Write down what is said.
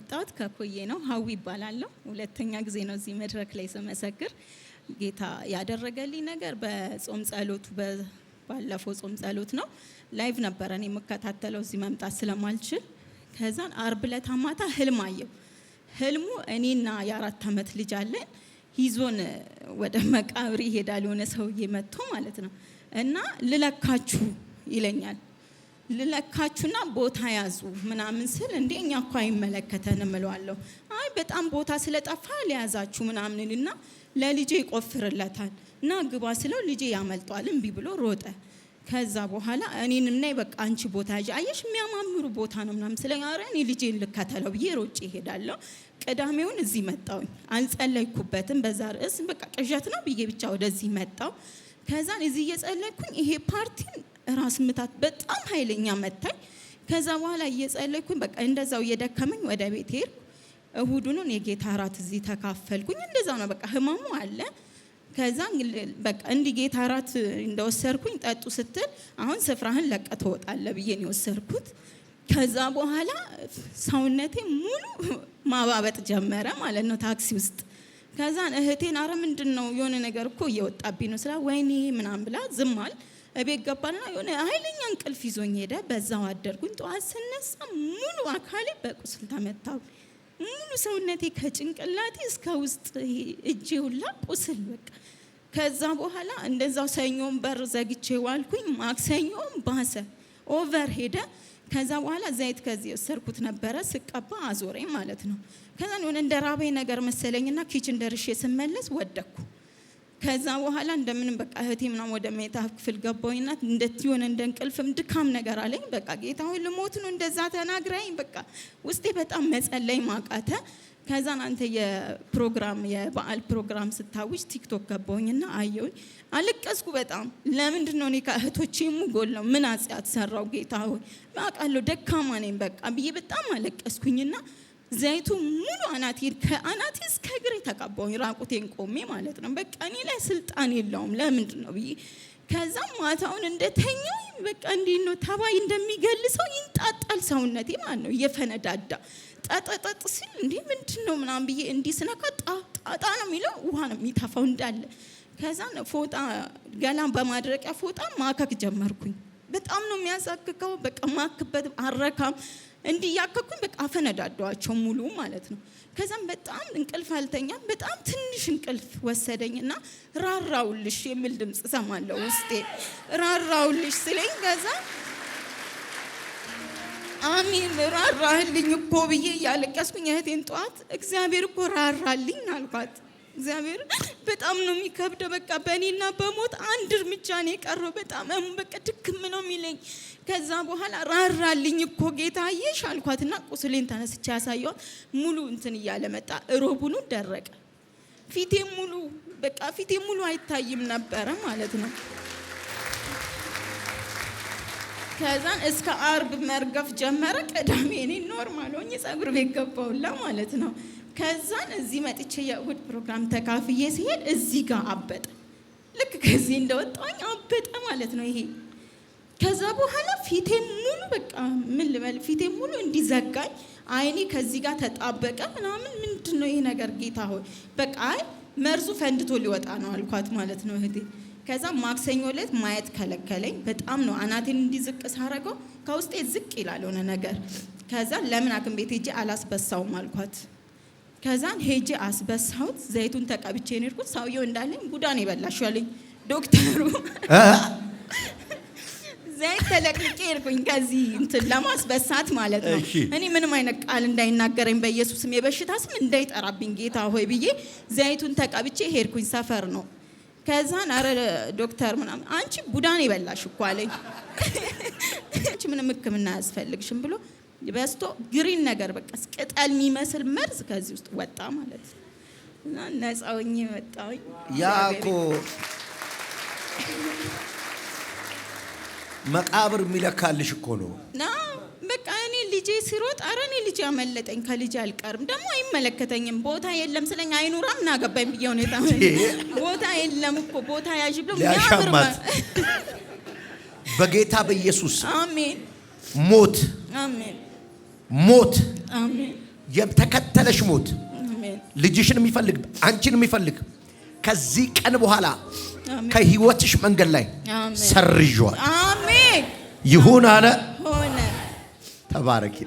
የመጣሁት ከኮዬ ነው። ሀዊ ይባላለሁ። ሁለተኛ ጊዜ ነው እዚህ መድረክ ላይ ስመሰክር። ጌታ ያደረገልኝ ነገር በጾም ጸሎቱ ባለፈው ጾም ጸሎት ነው። ላይቭ ነበረ እኔ የምከታተለው እዚህ መምጣት ስለማልችል። ከዛን አርብ ዕለት ማታ ህልም አየሁ። ህልሙ እኔና የ4 ዓመት ልጅ አለን ይዞን ወደ መቃብር ይሄዳል የሆነ ሰውዬ መጥቶ ማለት ነው። እና ልለካችሁ ይለኛል። ልለካችሁና ቦታ ያዙ ምናምን ስል እንደኛ እኮ አይመለከተንም እለዋለሁ። አይ በጣም ቦታ ስለጠፋ ሊያዛችሁ ምናምንልና ለልጄ ይቆፍርለታል እና ግባ ስለው ልጄ ያመልጧል እምቢ ብሎ ሮጠ። ከዛ በኋላ እኔንም ነይ በቃ አንቺ ቦታ ያዥ አየሽ የሚያማምሩ ቦታ ነው ምናምን ስለኝ አረ እኔ ልጄን ልከተለው ብዬ ሮጬ እሄዳለሁ። ቅዳሜውን እዚህ መጣሁኝ። አልጸለይኩበትም በዛ ርዕስ በቃ ቅዠት ነው ብዬ ብቻ ወደዚህ መጣሁ። ከዛን እዚህ እየጸለይኩኝ ይሄ ፓርቲን ራስ ምታት በጣም ኃይለኛ መታኝ። ከዛ በኋላ እየጸለይኩኝ በቃ እንደዛው እየደከመኝ ወደ ቤት ሄድኩ። እሁዱን የጌታ እራት እዚህ ተካፈልኩኝ። እንደዛው ነው በቃ ህመሙ አለ። ከዛ በቃ እንዲህ ጌታ እራት እንደወሰርኩኝ ጠጡ ስትል አሁን ስፍራህን ለቀህ ትወጣለህ ብዬ ነው የወሰርኩት። ከዛ በኋላ ሰውነቴ ሙሉ ማባበጥ ጀመረ ማለት ነው ታክሲ ውስጥ። ከዛን እህቴን አረ ምንድነው የሆነ ነገር እኮ እየወጣብኝ ነው ስላ ወይኔ ምናምን ብላ ዝም አል እቤት ገባልና የሆነ ኃይለኛ እንቅልፍ ይዞኝ ሄደ። በዛው አደርኩኝ። ጠዋት ስነሳ ሙሉ አካሌ በቁስል ተመታው። ሙሉ ሰውነቴ ከጭንቅላቴ እስከ ውስጥ እጄ ሁላ ቁስል በቃ። ከዛ በኋላ እንደዛው ሰኞን በር ዘግቼ ዋልኩኝ። ማክሰኞም ባሰ ኦቨር ሄደ። ከዛ በኋላ ዘይት ከዚህ ወሰርኩት ነበረ ስቀባ አዞረኝ ማለት ነው። ከዛ የሆነ እንደ ራበኝ ነገር መሰለኝና ኪችን ደርሼ ስመለስ ወደኩ። ከዛ በኋላ እንደምንም በቃ እህቴ ምናምን ወደ መኝታ ክፍል ገባሁኝና እንደትሆነ እንደ እንቅልፍም ድካም ነገር አለኝ። በቃ ጌታ ሆይ ልሞት ነው እንደዛ ተናግራኝ በቃ ውስጤ በጣም መጸለይ ማቃተ። ከዛን አንተ የበዓል ፕሮግራም ስታውጅ ቲክቶክ ገባሁኝና አየሁኝ። አለቀስኩ በጣም። ለምንድን ነው እኔ ከእህቶቼ ሙጎል ነው ምን አጽያት ሰራው ጌታ ሆይ ማቃለው ደካማ ነኝ በቃ ብዬ በጣም አለቀስኩኝና ዘይቱ ሙሉ አናቴን ከአናቴ እስከ እግሬ ተቀባሁኝ ራቁቴን ቆሜ ማለት ነው። በቃ እኔ ላይ ስልጣን የለውም ለምንድን ነው ብዬ ከዛም ማታውን እንደተኛው በቃ እንዲህ ነው ተባይ እንደሚገልሰው ይንጣጣል ሰውነቴ ማለት ነው እየፈነዳዳ ጣጣጣጥ ሲል እንዴ ምንድነው ምናምን ብዬ እንዲህ ስነካ ጣጣ ነው የሚለው ውሃ ነው የሚተፋው እንዳለ። ከዛን ፎጣ ገላን በማድረቂያ ፎጣ ማከክ ጀመርኩኝ። በጣም ነው የሚያሳክከው በቃ ማክበት አረካም እንዲህ ያከኩኝ በቃ አፈነዳዳዋቸው ሙሉ ማለት ነው። ከዛም በጣም እንቅልፍ አልተኛም። በጣም ትንሽ እንቅልፍ ወሰደኝና ራራውልሽ የሚል ድምጽ ሰማለሁ ውስጤ። ራራውልሽ ስለኝ ከዛ አሚን ራራልኝ እኮ ብዬ ያለቀስኩኝ እህቴን ጠዋት እግዚአብሔር እኮ ራራልኝ አልኳት። እግዚአብሔር በጣም ነው የሚከብደው በቃ በእኔና በሞት አንድ እርምጃ ነው የቀረው። በጣም በቃ ድክም ነው የሚለኝ። ከዛ በኋላ ራራልኝ እኮ ጌታ አየሽ አልኳትና ቁስሌን ተነስቼ ያሳየዋት ሙሉ እንትን እያለ መጣ። ሮቡኑ ደረቀ። ፊቴ ሙሉ አይታይም ነበረ ማለት ነው። ከዛን እስከ አርብ መርገፍ ጀመረ። ቅዳሜ እኔ ኖርማል ሆኜ ፀጉር ቤት ገባሁላ ማለት ነው። ከዛን እዚህ መጥቼ የእሁድ ፕሮግራም ተካፍዬ ሲሄድ እዚህ ጋር አበጠ። ልክ ከዚህ እንደወጣኝ አበጠ ማለት ነው ይሄ። ከዛ በኋላ ፊቴ ሙሉ በቃ ምን ልበል ፊቴ ሙሉ እንዲዘጋኝ አይኔ ከዚህ ጋር ተጣበቀ ምናምን ምንድነው ይሄ ነገር ጌታ ሆይ በቃ መርዙ ፈንድቶ ሊወጣ ነው አልኳት ማለት ነው እህቴ። ከዛ ማክሰኞ ዕለት ማየት ከለከለኝ። በጣም ነው አናቴን እንዲዝቅ ሳረገው ከውስጤ ዝቅ ይላል ሆነ ነገር። ከዛ ለምን አክም ቤት ሄጄ አላስበሳውም አልኳት። ከዛን ሄጄ አስበሳሁት። ዘይቱን ተቀብቼ ነው የሄድኩት። ሰውየው እንዳለኝ ቡዳን ይበላሽው አለኝ ዶክተሩ። ዘይት ተለቅልቄ ሄድኩኝ ከዚህ እንትን ለማስበሳት ማለት ነው። እኔ ምንም አይነት ቃል እንዳይናገረኝ በኢየሱስም የበሽታ ስም እንዳይጠራብኝ ጌታ ሆይ ብዬ ዘይቱን ተቀብቼ ሄድኩኝ። ሰፈር ነው። ከዛን አረ ዶክተር ምናምን አንቺ ቡዳን ይበላሽ እኮ አለኝ። አንቺ ምንም ሕክምና አያስፈልግሽም ብሎ በስቶ ግሪን ነገር በቃ ቅጠል የሚመስል መርዝ ከዚህ ውስጥ ወጣ ማለት ነው። እና ነፃውኝ ወጣሁኝ። ያኮ መቃብር የሚለካልሽ እኮ ነው። በቃ እኔ ልጄ ሲሮጥ አረ እኔ ልጄ አመለጠኝ ከልጄ አልቀርም ደግሞ አይመለከተኝም ቦታ የለም ስለኛ አይኑራም እናገባኝ ብዬው ነው የታመነ ቦታ የለም እኮ ቦታ ያዥ ብሎ ያሻማት በጌታ በኢየሱስ አሜን ሞት አሜን ሞት አሜን የተከተለሽ ሞት አሜን ልጅሽን የሚፈልግ አንቺን የሚፈልግ ከዚህ ቀን በኋላ አሜን ከህይወትሽ መንገድ ላይ አሜን ሰርጇል። አሜን ይሁን አለ ሆነ። ተባረኪ።